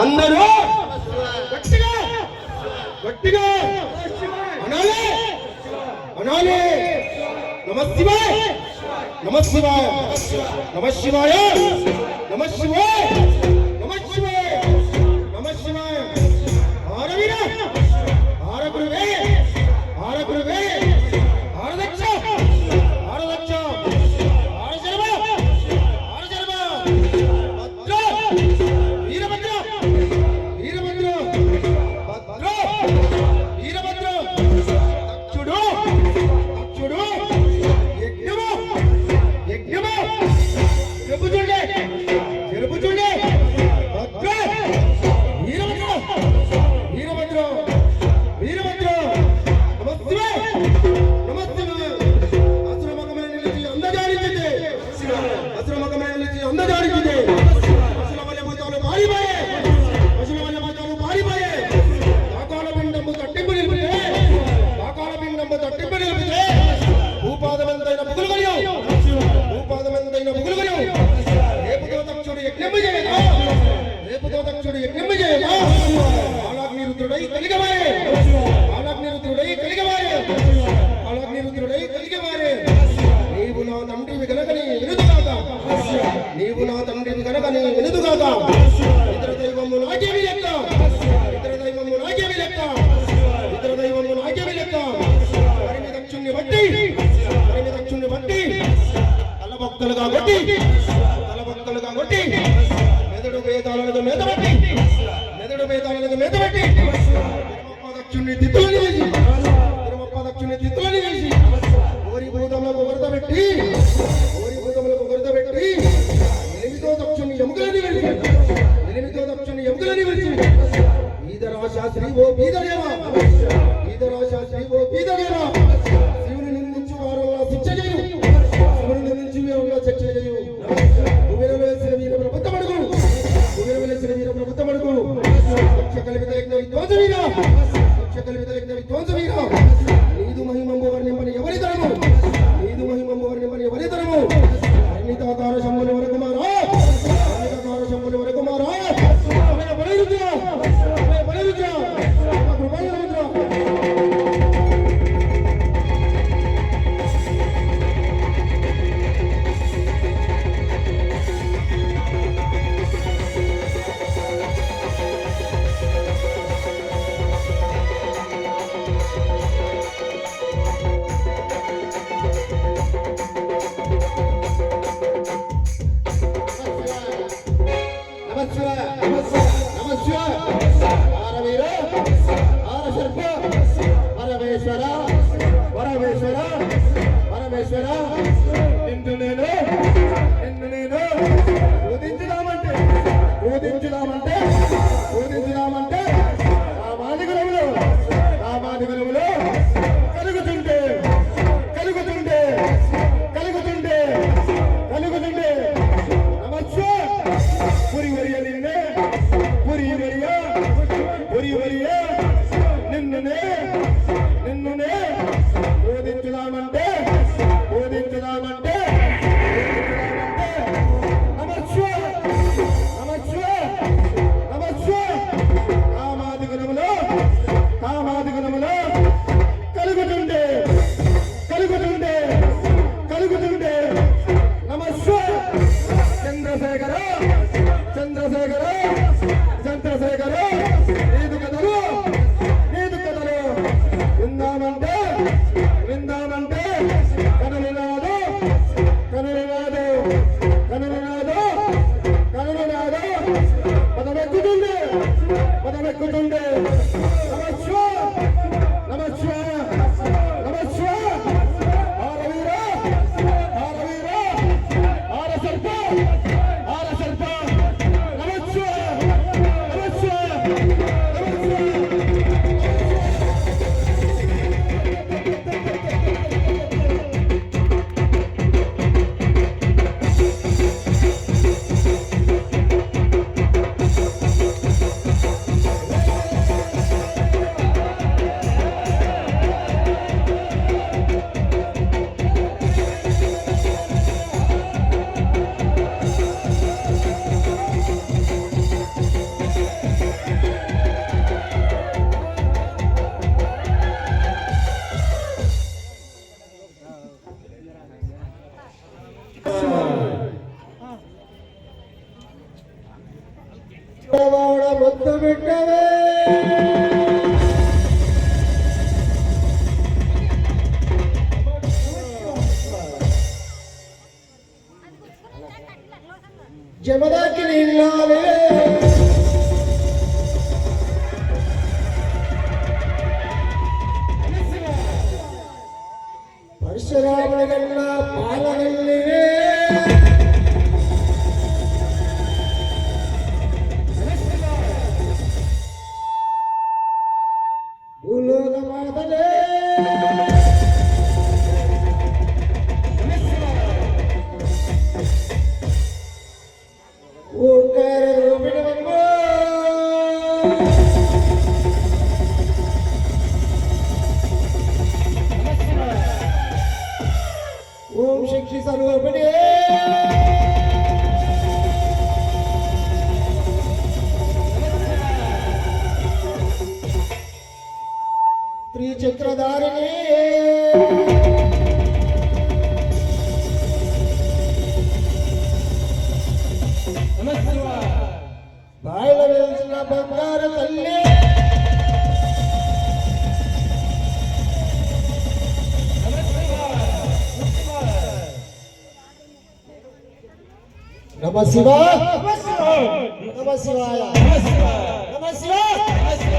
అందరూ గట్టిగా గట్టిగా అనాలి అనాలి. నమశివాయ నమశివాయ నమశివాయ నమశివాయ నమశివాయ నమశివాయ. ఆరవీర ఆరగురువే ఆరగురువే ఆరదక్ష ఆరదక్ష ఆరజర్మ ఆరజర్మ. భద్ర వీరభద్ర వీరభద్ర భద్ర వీరభద్ర. దక్షుడు దక్షుడు యజ్ఞము యజ్ఞము చెరుపుచుండే చెరుపుచుండే. భద్ర వీరభద్ర వీరభద్ర వీరభద్ర. నమస్తే నమస్తే. అసురమకమైన నిలిచి అందజాడించింది అసురమకమైన నిలిచి అందజాడించింది. పశుల వల్ల మతాలు మారిపోయే పశుల వల్ల మతాలు మారిపోయే. పాకాల పిండము తట్టింపు నిలిపితే పాకాల పిండము తట్టింపు నిలిపితే భూపాదమంతైన బుగులు కలియు భూపాదమంతైన బుగులు కలియు. రేపుతో దక్షుడు యజ్ఞము చేయగా రేపుతో దక్షుడు యజ్ఞము చేయగా ఆలాగ్నిరుద్రుడై కలిగవారే ఆలాగ్నిరుద్రుడై కలిగవారే ఆలాగ్నిరుద్రుడై కలిగవారే. నీవు నా తండ్రివి గనకని వినుదుగాక నీవు నా తండ్రివి గనకని వినుదుగాక. ఇతర దైవము నాకేమి లెక్క ఇతర దైవము నాకేమి లెక్క ఇతర దైవము నాకేమి లెక్క. పరిమి దక్షుణ్ణి బట్టి పరిమి దక్షుణ్ణి బట్టి తలబొక్కలుగా కొట్టి తలబొక్కలుగా కొట్టి మెదడు వేదాలకు మేతబట్టి మెదడు వేదాలకు మేతబట్టి తిరుమప్ప దక్షుణ్ణి తిత్తులని వేసి తిరుమప్ప దక్షుణ్ణి తిత్తులని వేసి ఓరి భూతములకు వరద పెట్టి ఓరి భూతములకు వరద పెట్టి ఎనిమిదో దక్షుణ్ణి ఎముకలని వేసి ఎనిమిదో దక్షుణ్ణి ఎముకలని వేసి. బీదరాశాస్త్రి ఓ బీదదేవా బీదరాశాస్త్రి ఓ బీదదేవా. శివుని నిందించు వారల్లా శిక్ష చేయు శివుని నిందించు వారల్లా శిక్ష చేయు. కుబేరవేసిన వీర ప్రభుత్వమడుగు కుబేరవేసిన వీర ప్రభుత్వమడుగు. లక్ష కల్పిత యజ్ఞ విధ్వంస వీర లక్ష కల్పిత యజ్ఞ విధ్వంస వీర. నీదు మహిమంబు వర్ణింపని ఎవరి తరము నీదు మహిమంబు వర్ణింపని ఎవరి తరము. అన్నితాకార శంభుని వరకుమారా అన్నితాకార శంభుని వరకుమారా. బలరుద్ర బలరుద్ర బలరుద్ర. పరమేశ్వర పరమేశ్వర పరమేశ్వర. నిన్ను నేను పూజించుదామంటే పూజించుదామంటే పూజించుదామంటే రామాదిగురములు రామాదిగురములు కలుగుతుంటే కలుగుతుంటే కలుగుతుంటే కలుగుతుంటే. నమస్తే పురి వరియ నిన్నే పురి వరియ పురి వరియ నిన్నునే నిన్నునే పూజించుదామంటే పూజించుదామంటే నమస్వ నమస్వ నమస్వ. కామాదిగుణములో కామాదిగుణములో కలుగుతుండే కలుగుతుండే కలుగుతుండే. నమస్వ చంద్రశేఖర చంద్రశేఖర చంద్రశేఖర. నీదు కథలు నీదు కథలు విందామంటే విందామంటే కనులినాడు కనులినాడు కనులినాడు కనులినాడు. పదమెక్కుతుండే పదమెక్కుతుండే. నమస్వ నమస్వ నమస్వ. ఆరవీర ఆరవీర ఆర సర్ప ఆర సర్ప. నమస్వ నమస్వ నమస్వ. ಮುದ್ದು ಬಿಟ್ಟವೆ ಜಮದಾಕಿ ನಿಲ್ಲಾಲೆ ಪರಶುರಾಮನಗಲ್ಲ ಪಾಲನಲ್ಲಿವೆ ಭೂಲೋಕ ಮಾತಲೇ ಓಂಕಾರ ರೂಪಿಣ ಓಂ ಶಕ್ತಿ ಸರ್ವಪಡೆ ತ್ರಿಚಕ್ರಧಾರಿಣಿ ಬಾಯಿಲ ವೆಲ್ಸಿನ ಬಂಗಾರ ತಲ್ಲಿ ನಮ ಶಿವ ನಮ ಶಿವಾಯ ನಮ ಶಿವಾಯ ನಮ ಶಿವ